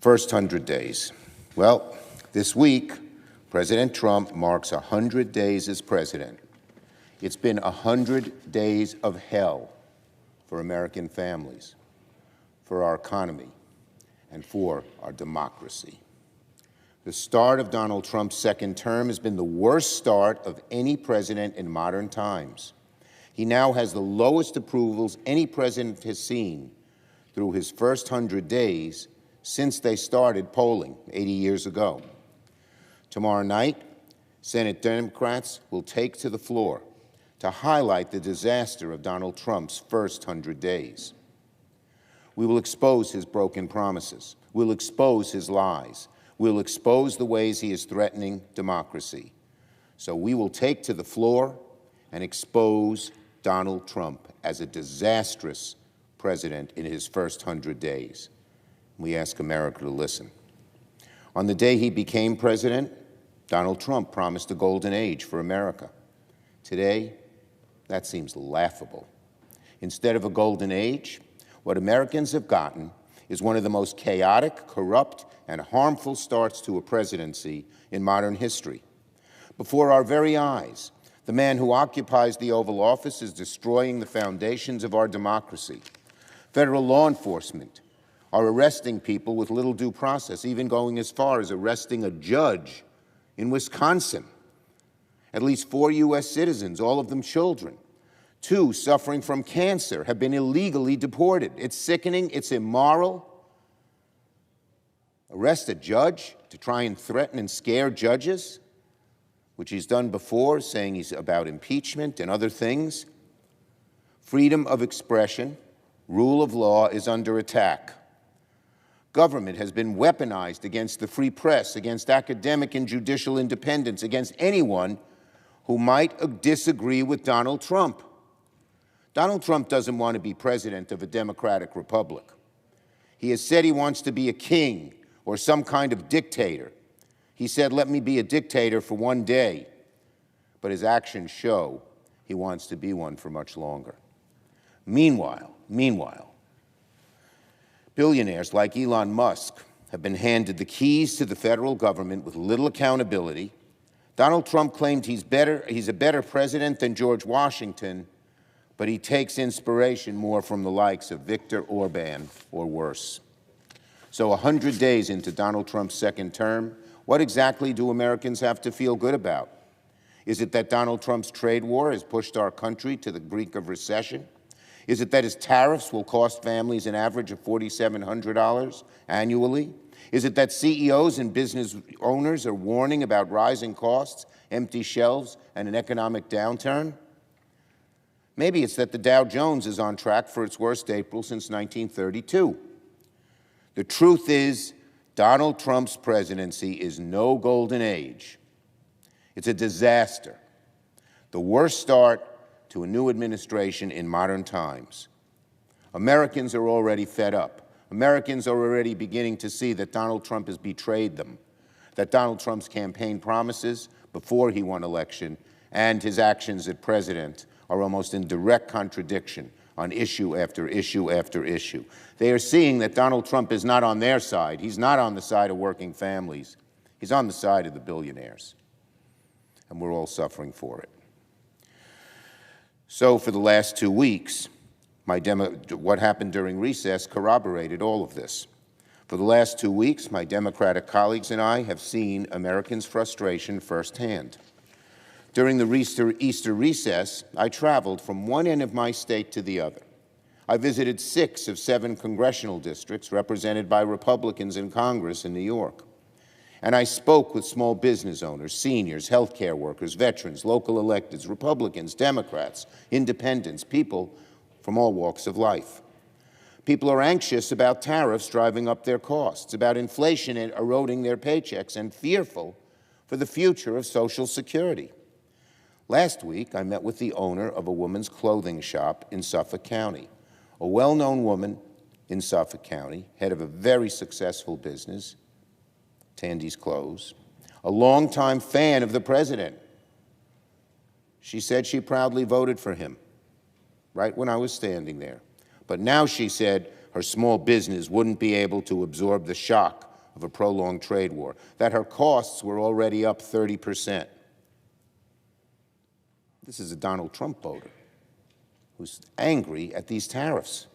First 100 days. Well, this week, President Trump marks 100 days as president. It's been 100 days of hell for American families, for our economy, and for our democracy. The start of Donald Trump's second term has been the worst start of any president in modern times. He now has the lowest approvals any president has seen through his first 100 days since they started polling 80 years ago. Tomorrow night, Senate Democrats will take to the floor to highlight the disaster of Donald Trump's first 100 days. We will expose his broken promises. We'll expose his lies. We'll expose the ways he is threatening democracy. So we will take to the floor and expose Donald Trump as a disastrous president in his first 100 days. We ask America to listen. On the day he became president, Donald Trump promised a golden age for America. Today, that seems laughable. Instead of a golden age, what Americans have gotten is one of the most chaotic, corrupt, and harmful starts to a presidency in modern history. Before our very eyes, the man who occupies the Oval Office is destroying the foundations of our democracy. Federal law enforcement are arresting people with little due process, even going as far as arresting a judge in Wisconsin. At least 4 U.S. citizens, all of them children, 2 suffering from cancer, have been illegally deported. It's sickening, it's immoral. Arrest a judge to try and threaten and scare judges, which he's done before, saying he's about impeachment and other things. Freedom of expression, rule of law is under attack. Government has been weaponized against the free press, against academic and judicial independence, against anyone who might disagree with Donald Trump. Donald Trump doesn't want to be president of a democratic republic. He has said he wants to be a king or some kind of dictator. He said, "Let me be a dictator for one day." But his actions show he wants to be one for much longer. Meanwhile, billionaires like Elon Musk have been handed the keys to the federal government with little accountability. Donald Trump claimed he's a better president than George Washington, but he takes inspiration more from the likes of Viktor Orban or worse. So 100 days into Donald Trump's second term, what exactly do Americans have to feel good about? Is it that Donald Trump's trade war has pushed our country to the brink of recession? Is it that his tariffs will cost families an average of $4,700 annually? Is it that CEOs and business owners are warning about rising costs, empty shelves, and an economic downturn? Maybe it's that the Dow Jones is on track for its worst April since 1932. The truth is, Donald Trump's presidency is no golden age. It's a disaster. The worst start to a new administration in modern times. Americans are already fed up. Americans are already beginning to see that Donald Trump has betrayed them, that Donald Trump's campaign promises before he won election and his actions as president are almost in direct contradiction on issue after issue after issue. They are seeing that Donald Trump is not on their side. He's not on the side of working families. He's on the side of the billionaires. And we're all suffering for it. So for the last 2 weeks, what happened during recess corroborated all of this. For the last 2 weeks, my Democratic colleagues and I have seen Americans' frustration firsthand. During the Easter recess, I traveled from one end of my state to the other. I visited 6 of 7 congressional districts represented by Republicans in Congress in New York. And I spoke with small business owners, seniors, healthcare workers, veterans, local electeds, Republicans, Democrats, independents, people from all walks of life. People are anxious about tariffs driving up their costs, about inflation eroding their paychecks, and fearful for the future of Social Security. Last week, I met with the owner of a women's clothing shop in Suffolk County, a well-known woman in Suffolk County, head of a very successful business, Tandy's Clothes, a longtime fan of the president. She said she proudly voted for him, right when I was standing there. But now she said her small business wouldn't be able to absorb the shock of a prolonged trade war, that her costs were already up 30%. This is a Donald Trump voter who's angry at these tariffs.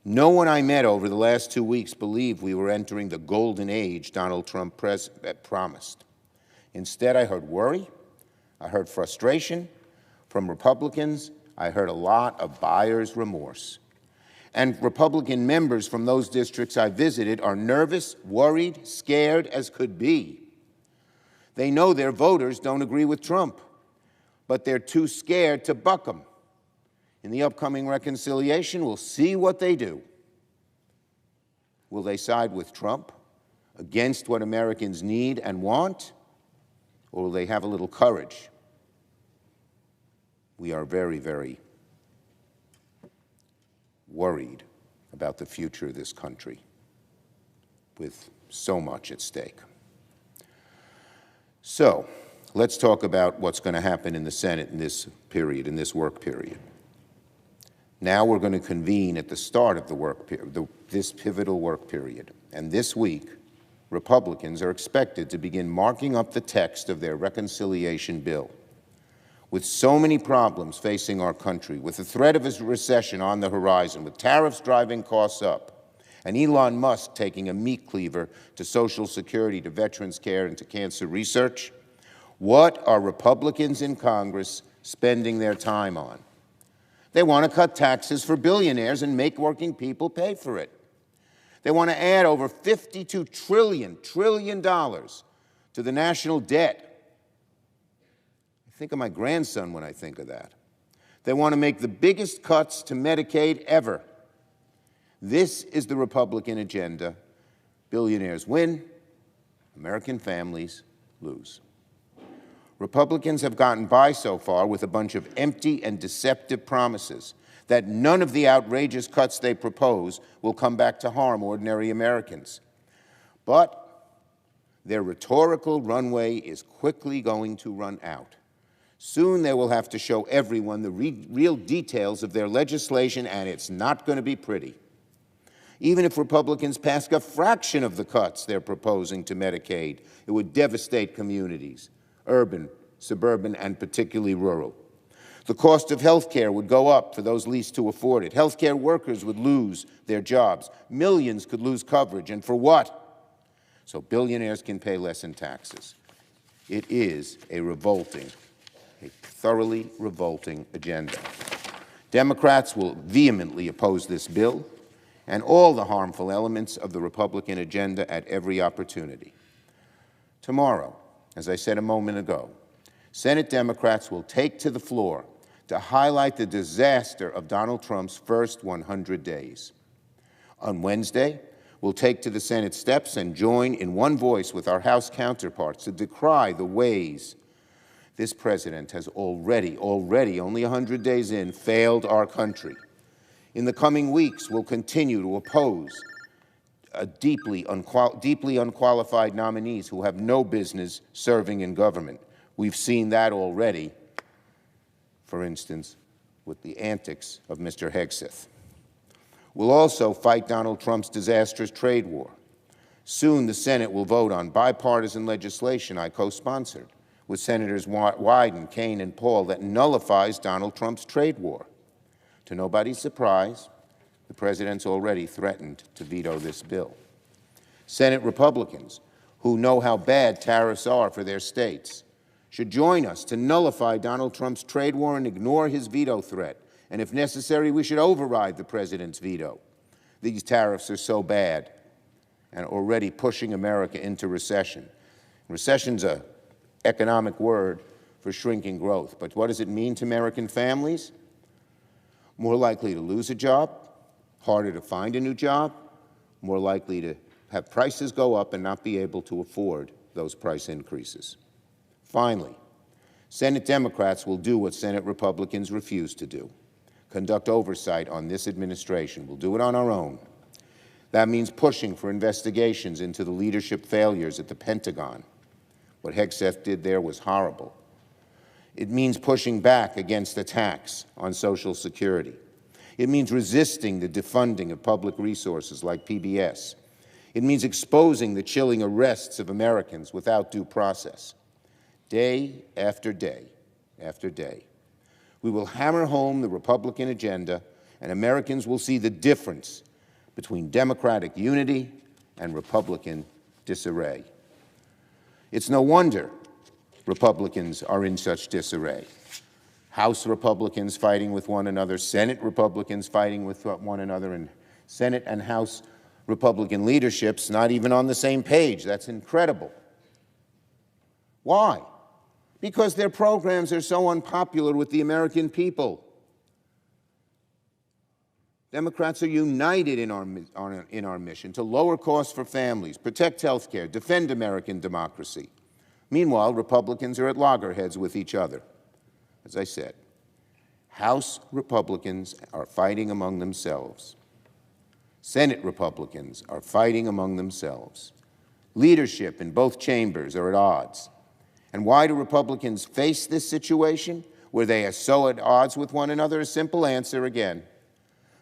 No one I met over the last 2 weeks believed we were entering the golden age Donald Trump promised. Instead, I heard worry, I heard frustration from Republicans, I heard a lot of buyer's remorse. And Republican members from those districts I visited are nervous, worried, scared as could be. They know their voters don't agree with Trump, but they're too scared to buck him. In the upcoming reconciliation, we'll see what they do. Will they side with Trump against what Americans need and want, or will they have a little courage? We are very, very worried about the future of this country with so much at stake. So let's talk about what's going to happen in the Senate in this period, in this work period. Now we're going to convene at the start of the work period, this pivotal work period. And this week, Republicans are expected to begin marking up the text of their reconciliation bill. With so many problems facing our country, with the threat of a recession on the horizon, with tariffs driving costs up, and Elon Musk taking a meat cleaver to Social Security, to veterans care, and to cancer research, what are Republicans in Congress spending their time on? They want to cut taxes for billionaires and make working people pay for it. They want to add over $52 trillion to the national debt. I think of my grandson when I think of that. They want to make the biggest cuts to Medicaid ever. This is the Republican agenda. Billionaires win, American families lose. Republicans have gotten by so far with a bunch of empty and deceptive promises that none of the outrageous cuts they propose will come back to harm ordinary Americans. But their rhetorical runway is quickly going to run out. Soon they will have to show everyone the real details of their legislation, and it's not going to be pretty. Even if Republicans pass a fraction of the cuts they're proposing to Medicaid, it would devastate communities, urban, suburban, and particularly rural. The cost of health care would go up for those least to afford it. Health care workers would lose their jobs. Millions could lose coverage. And for what? So billionaires can pay less in taxes. It is a thoroughly revolting agenda. Democrats will vehemently oppose this bill and all the harmful elements of the Republican agenda at every opportunity. Tomorrow, as I said a moment ago, Senate Democrats will take to the floor to highlight the disaster of Donald Trump's first 100 days. On Wednesday, we'll take to the Senate steps and join in one voice with our House counterparts to decry the ways this president has already, only 100 days in, failed our country. In the coming weeks, we'll continue to oppose deeply unqualified nominees who have no business serving in government. We've seen that already, for instance, with the antics of Mr. Hegseth. We'll also fight Donald Trump's disastrous trade war. Soon the Senate will vote on bipartisan legislation I co-sponsored with Senators Wyden, Kaine, and Paul that nullifies Donald Trump's trade war. To nobody's surprise, the president's already threatened to veto this bill. Senate Republicans, who know how bad tariffs are for their states, should join us to nullify Donald Trump's trade war and ignore his veto threat. And if necessary, we should override the president's veto. These tariffs are so bad and already pushing America into recession. Recession's an economic word for shrinking growth. But what does it mean to American families? More likely to lose a job, harder to find a new job, more likely to have prices go up and not be able to afford those price increases. Finally, Senate Democrats will do what Senate Republicans refuse to do: conduct oversight on this administration. We'll do it on our own. That means pushing for investigations into the leadership failures at the Pentagon. What Hegseth did there was horrible. It means pushing back against attacks on Social Security. It means resisting the defunding of public resources like PBS. It means exposing the chilling arrests of Americans without due process. Day after day after day, we will hammer home the Republican agenda, and Americans will see the difference between Democratic unity and Republican disarray. It's no wonder Republicans are in such disarray. House Republicans fighting with one another, Senate Republicans fighting with one another, and Senate and House Republican leaderships not even on the same page. That's incredible. Why? Because their programs are so unpopular with the American people. Democrats are united in our mission to lower costs for families, protect health care, defend American democracy. Meanwhile, Republicans are at loggerheads with each other. As I said, House Republicans are fighting among themselves. Senate Republicans are fighting among themselves. Leadership in both chambers are at odds. And why do Republicans face this situation where they are so at odds with one another? A simple answer again.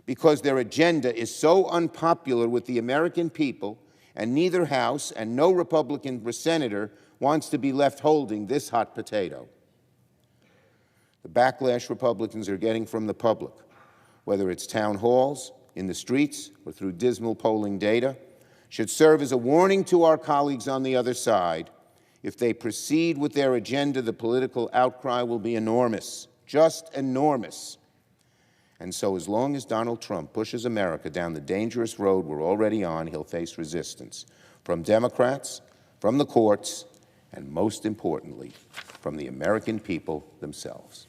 Because their agenda is so unpopular with the American people, and neither House and no Republican senator wants to be left holding this hot potato. The backlash Republicans are getting from the public, whether it's town halls, in the streets, or through dismal polling data, should serve as a warning to our colleagues on the other side. If they proceed with their agenda, the political outcry will be enormous, just enormous. And so as long as Donald Trump pushes America down the dangerous road we're already on, he'll face resistance from Democrats, from the courts, and most importantly, from the American people themselves.